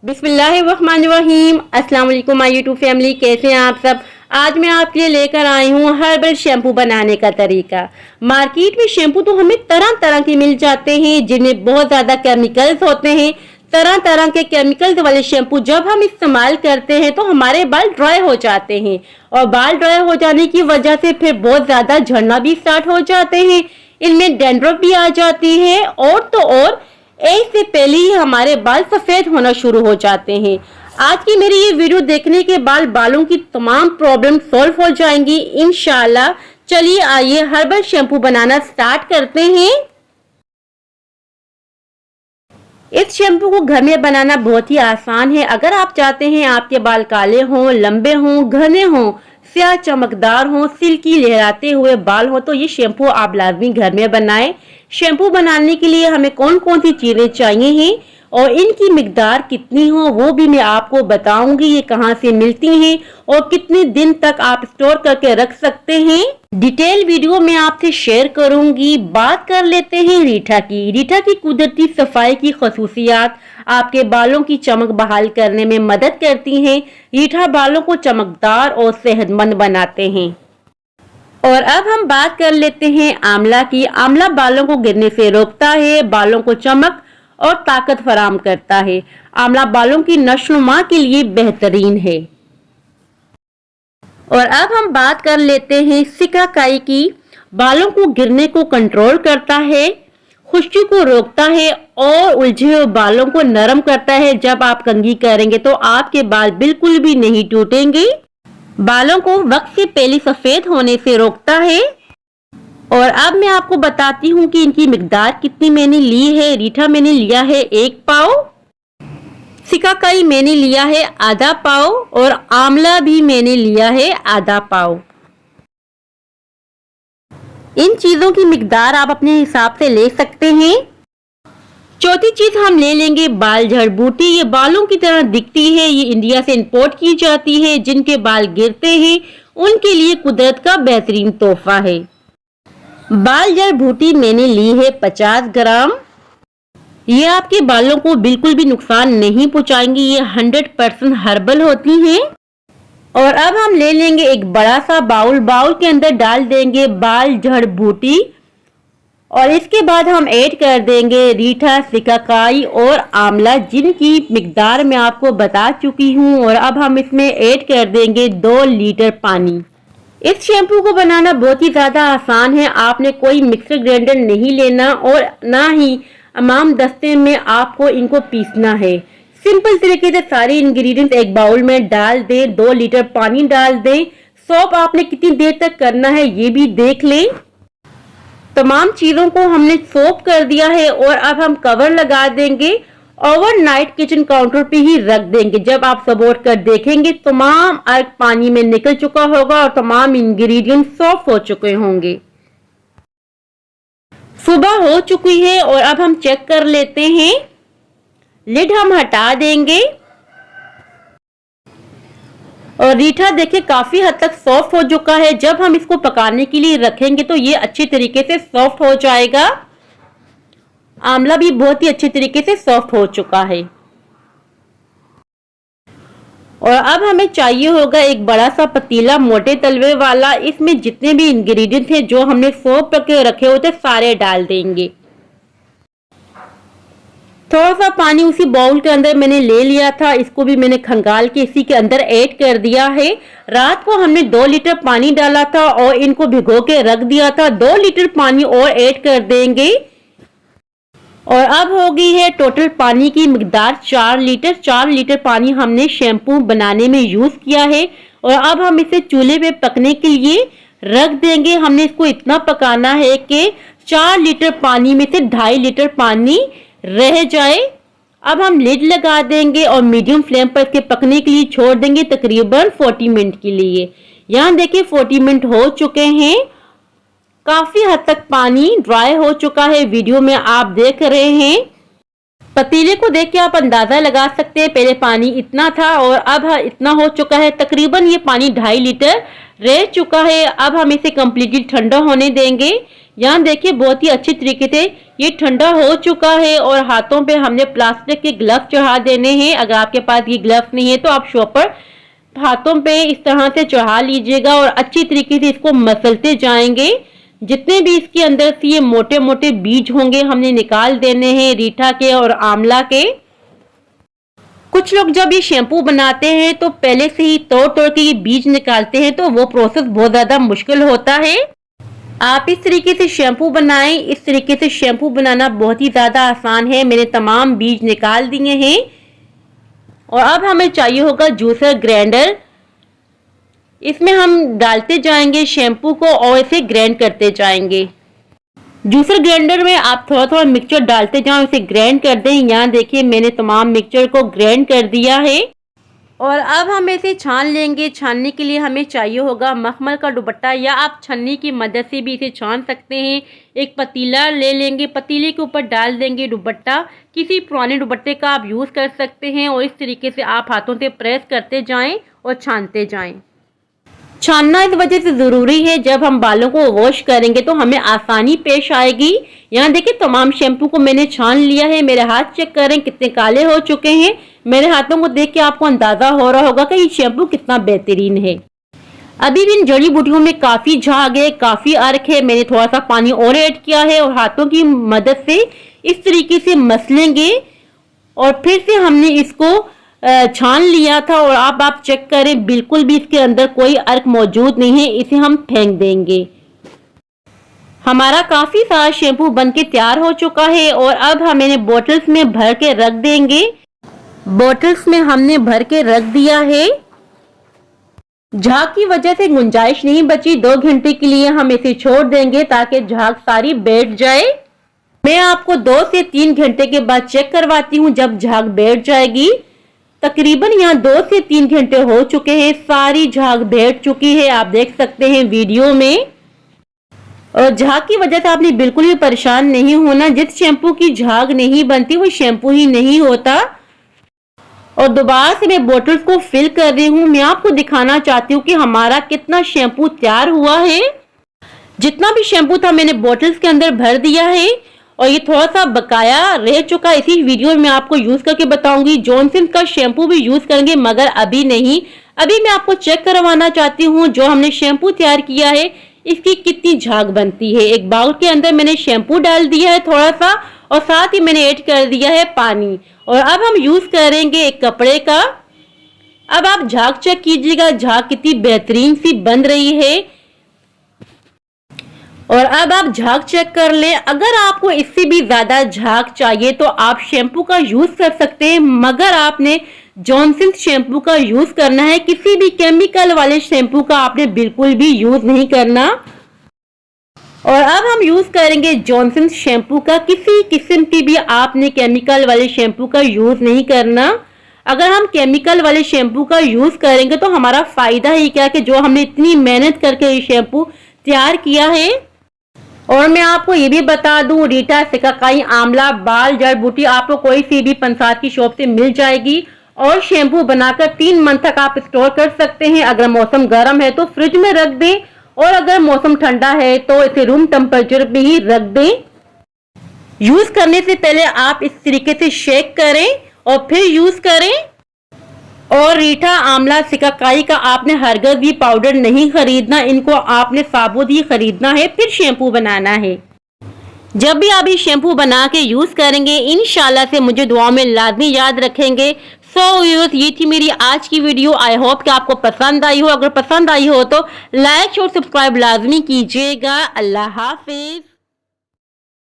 बिस्मिल्लाहिर्रहमानिर्रहीम। अस्सलाम वालेकुम माय यूट्यूब फैमिली, कैसे हैं आप सब। आज मैं आपके लिए लेकर आई हूँ हर्बल शैम्पू बनाने का तरीका। मार्केट में शैम्पू तो हमें तरह तरह के मिल जाते हैं जिनमें बहुत ज़्यादा केमिकल्स होते हैं। तरह तरह के केमिकल्स वाले शैम्पू जब हम इस्तेमाल करते हैं तो हमारे बाल ड्राई हो जाते हैं और बाल ड्राई हो जाने की वजह से फिर बहुत ज़्यादा झड़ना भी स्टार्ट हो जाते हैं। इनमें डैंड्रफ भी आ जाती है और तो और एज से पहले ही हमारे बाल सफेद होना शुरू हो जाते हैं। आज की मेरी ये वीडियो देखने के बाद बालों की तमाम प्रॉब्लम सॉल्व हो जाएंगी इंशाल्लाह। चलिए आइए हर्बल शैम्पू बनाना स्टार्ट करते हैं। इस शैम्पू को घर में बनाना बहुत ही आसान है। अगर आप चाहते हैं आपके बाल काले हों, लंबे हों, घने हों, स्याह चमकदार हों, सिल्की लहराते हुए बाल हो तो ये शैम्पू आप लाजमी घर में बनाएं। शैम्पू बनाने के लिए हमें कौन कौन सी चीजें चाहिए हैं और इनकी मिकदार कितनी हो वो भी मैं आपको बताऊंगी। ये कहाँ से मिलती हैं और कितने दिन तक आप स्टोर करके रख सकते हैं, डिटेल वीडियो में आपसे शेयर करूंगी। बात कर लेते हैं रीठा की। रीठा की कुदरती सफाई की खसूसियात आपके बालों की चमक बहाल करने में मदद करती हैं। रीठा बालों को चमकदार और सेहतमंद बनाते हैं। और अब हम बात कर लेते हैं आंवला की। आंवला बालों को गिरने से रोकता है, बालों को चमक और ताकत फराहम करता है। आंवला बालों की नशोनुमा के लिए बेहतरीन है। और अब हम बात कर लेते हैं सिकाकाई की। बालों को गिरने को कंट्रोल करता है, खुश्की को रोकता है और उलझे हुए बालों को नरम करता है। जब आप कंघी करेंगे तो आपके बाल बिल्कुल भी नहीं टूटेंगे। बालों को वक्त से पहले सफेद होने से रोकता है। और अब मैं आपको बताती हूँ कि इनकी मिकदार कितनी मैंने ली है। रीठा मैंने लिया है 1 पाव, सिकाकाई मैंने लिया है आधा पाव और आंवला भी मैंने लिया है आधा पाव। इन चीजों की मिकदार आप अपने हिसाब से ले सकते हैं। चौथी चीज हम ले लेंगे बाल जड़ बूटी। ये बालों की तरह दिखती है, ये इंडिया से इंपोर्ट की जाती है। जिनके बाल गिरते हैं उनके लिए कुदरत का बेहतरीन तोहफा है। बाल जड़ बूटी मैंने ली है 50 ग्राम। ये आपके बालों को बिल्कुल भी नुकसान नहीं पहुंचाएंगी, ये 100% हर्बल होती हैं। और अब हम ले लेंगे एक बड़ा सा बाउल। बाउल के अंदर डाल देंगे बाल जड़ बूटी और इसके बाद हम ऐड कर देंगे रीठा, सिकाकाई और आंवला जिनकी मिकदार मैं आपको बता चुकी हूँ। और अब हम इसमें ऐड कर देंगे 2 लीटर पानी। इस शैम्पू को बनाना बहुत ही ज़्यादा आसान है। आपने कोई मिक्सर ग्राइंडर नहीं लेना और ना ही अमाम दस्ते में आपको इनको पीसना है। सिंपल तरीके से सारे इंग्रेडिएंट्स एक बाउल में डाल दें, 2 लीटर पानी डाल दें। सोप आपने कितनी देर तक करना है ये भी देख लें। तमाम चीज़ों को हमने सोप कर दिया है और अब हम कवर लगा देंगे। ओवरनाइट किचन काउंटर पे ही रख देंगे। जब आप सबोट कर देखेंगे तमाम अर्क पानी में निकल चुका होगा और तमाम इंग्रेडिएंट सॉफ्ट हो चुके होंगे। सुबह हो चुकी है और अब हम चेक कर लेते हैं। लिड हम हटा देंगे और रीठा देखिए काफी हद तक सॉफ्ट हो चुका है। जब हम इसको पकाने के लिए रखेंगे तो ये अच्छी तरीके से सॉफ्ट हो जाएगा। आंवला भी बहुत ही अच्छे तरीके से सॉफ्ट हो चुका है। और अब हमें चाहिए होगा एक बड़ा सा पतीला मोटे तलवे वाला। इसमें जितने भी इंग्रेडिएंट्स हैं जो हमने सोप करके रखे होते सारे डाल देंगे। थोड़ा सा पानी उसी बाउल के अंदर मैंने ले लिया था, इसको भी मैंने खंगाल के इसी के अंदर ऐड कर दिया है। रात को हमने 2 लीटर पानी डाला था और इनको भिगो के रख दिया था। 2 लीटर पानी और ऐड कर देंगे और अब हो गई है टोटल पानी की मिकदार 4 लीटर। 4 लीटर पानी हमने शैम्पू बनाने में यूज किया है। और अब हम इसे चूल्हे पे पकने के लिए रख देंगे। हमने इसको इतना पकाना है कि 4 लीटर पानी में से 2.5 लीटर पानी रह जाए। अब हम लिड लगा देंगे और मीडियम फ्लेम पर इसके पकने के लिए छोड़ देंगे तकरीबन 40 मिनट के लिए। यहाँ देखिए 40 मिनट हो चुके हैं। काफी हद तक पानी ड्राई हो चुका है, वीडियो में आप देख रहे हैं। पतीले को देख के आप अंदाजा लगा सकते हैं पहले पानी इतना था और अब इतना हो चुका है। तकरीबन ये पानी 2.5 लीटर रह चुका है। अब हम इसे कम्प्लीटली ठंडा होने देंगे। यहाँ देखिए बहुत ही अच्छी तरीके से ये ठंडा हो चुका है और हाथों पे हमने प्लास्टिक के ग्लव्स चढ़ा देने हैं। अगर आपके पास ये ग्लव्स नहीं है तो आप शॉपर हाथों पे इस तरह से चढ़ा लीजिएगा और अच्छी तरीके से इसको मसलते जाएंगे। जितने भी इसके अंदर से ये मोटे मोटे बीज होंगे हमने निकाल देने हैं रीठा के और आंवला के। कुछ लोग जब ये शैम्पू बनाते हैं तो पहले से ही तोड़ तोड़ के ये बीज निकालते हैं, तो वो प्रोसेस बहुत ज्यादा मुश्किल होता है। आप इस तरीके से शैम्पू बनाएं। इस तरीके से शैम्पू बनाना बहुत ही ज्यादा आसान है। मैंने तमाम बीज निकाल दिए हैं और अब हमें चाहिए होगा जूसर ग्राइंडर। इसमें हम डालते जाएंगे शैम्पू को और इसे ग्राइंड करते जाएंगे। जूसर ग्राइंडर में आप थोड़ा थोड़ा मिक्सचर डालते जाओ, इसे ग्राइंड कर दें। यहाँ देखिए मैंने तमाम मिक्सचर को ग्राइंड कर दिया है और अब हम इसे छान लेंगे। छानने के लिए हमें चाहिए होगा मखमल का दुपट्टा या आप छन्नी की मदद से भी इसे छान सकते हैं। एक पतीला ले लेंगे, पतीले के ऊपर डाल देंगे दुपट्टा। किसी पुराने दुपट्टे का आप यूज़ कर सकते हैं और इस तरीके से आप हाथों से प्रेस करते जाएं और छानते जाएं। छानना इस वजह से ज़रूरी है, जब हम बालों को वॉश करेंगे तो हमें आसानी पेश आएगी। यहाँ देखिए तमाम शैम्पू को मैंने छान लिया है। मेरे हाथ चेक करें कितने काले हो चुके हैं। मेरे हाथों को देख के आपको अंदाज़ा हो रहा होगा कि ये शैम्पू कितना बेहतरीन है। अभी भी इन जड़ी बूटियों में काफ़ी झाग है, काफ़ी अर्क है। मैंने थोड़ा सा पानी और ऐड किया है और हाथों की मदद से इस तरीके से मसलेंगे और फिर से हमने इसको छान लिया था और अब आप चेक करें बिल्कुल भी इसके अंदर कोई अर्क मौजूद नहीं है। इसे हम फेंक देंगे। हमारा काफ़ी सारा शैम्पू बनके तैयार हो चुका है और अब हम इन्हें बोतल्स में भर के रख देंगे। बोतल्स में हमने भर के रख दिया है। झाग की वजह से गुंजाइश नहीं बची। 2 घंटे के लिए हम इसे छोड़ देंगे ताकि झाग सारी बैठ जाए। मैं आपको 2 से 3 घंटे के बाद चेक करवाती हूँ जब झाग बैठ जाएगी। तकरीबन यहाँ 2 से 3 घंटे हो चुके हैं। सारी झाग बैठ चुकी है, आप देख सकते हैं वीडियो में। और झाग की वजह से आपने बिल्कुल भी परेशान नहीं होना। जिस शैम्पू की झाग नहीं बनती वो शैम्पू ही नहीं होता। और दोबारा से मैं बोतल्स को फिल कर रही हूँ। मैं आपको दिखाना चाहती हूँ कि हमारा कितना शैम्पू तैयार हुआ है। जितना भी शैम्पू था मैंने बोतल्स के अंदर भर दिया है और ये थोड़ा सा बकाया रह चुका। इसी वीडियो में आपको यूज करके बताऊंगी। जॉनसन्स का शैम्पू भी यूज करेंगे मगर अभी नहीं। अभी मैं आपको चेक करवाना चाहती हूँ जो हमने शैम्पू तैयार किया है इसकी कितनी झाग बनती है। एक बाउल के अंदर मैंने शैम्पू डाल दिया है थोड़ा सा और साथ ही मैंने ऐड कर दिया है पानी और अब हम यूज करेंगे एक कपड़े का। अब आप झाग चेक कीजिएगा, झाग कितनी बेहतरीन सी बन रही है। और अब आप झाग चेक कर लें। अगर आपको इससे भी ज्यादा झाग चाहिए तो आप शैम्पू का यूज कर सकते हैं मगर आपने जॉनसन्स शैम्पू का यूज करना है। किसी भी केमिकल वाले शैम्पू का आपने बिल्कुल भी यूज नहीं करना। और अब हम यूज करेंगे जॉनसन्स शैम्पू का। किसी किस्म की भी आपने केमिकल वाले शैम्पू का यूज नहीं करना। अगर हम केमिकल वाले शैम्पू का यूज करेंगे तो हमारा फायदा ही क्या कि जो हमने इतनी मेहनत करके ये शैम्पू तैयार किया है। और मैं आपको ये भी बता दूं रीठा, सिकाकाई, आंवला, बाल जड़ बूटी आपको कोई सी भी पंसार की शॉप से मिल जाएगी और शैम्पू बनाकर 3 मंथ तक आप स्टोर कर सकते हैं। अगर मौसम गर्म है तो फ्रिज में रख दें और अगर मौसम ठंडा है तो इसे रूम टेम्परेचर पे ही रख दें। यूज करने से पहले आप इस तरीके से शेक करें और फिर यूज करें। और रीठा, आंवला, सिकाकाई का आपने हरगिज़ भी पाउडर नहीं खरीदना। इनको आपने साबुत ही खरीदना है फिर शैम्पू बनाना है। जब भी आप ये शैम्पू बना के यूज करेंगे इंशाल्लाह से मुझे दुआ में लाजमी याद रखेंगे। सो व्यूअर्स, ये थी मेरी आज की वीडियो। आई होप कि आपको पसंद आई हो। अगर पसंद आई हो तो लाइक और सब्सक्राइब लाजमी कीजिएगा। अल्लाह हाफिज।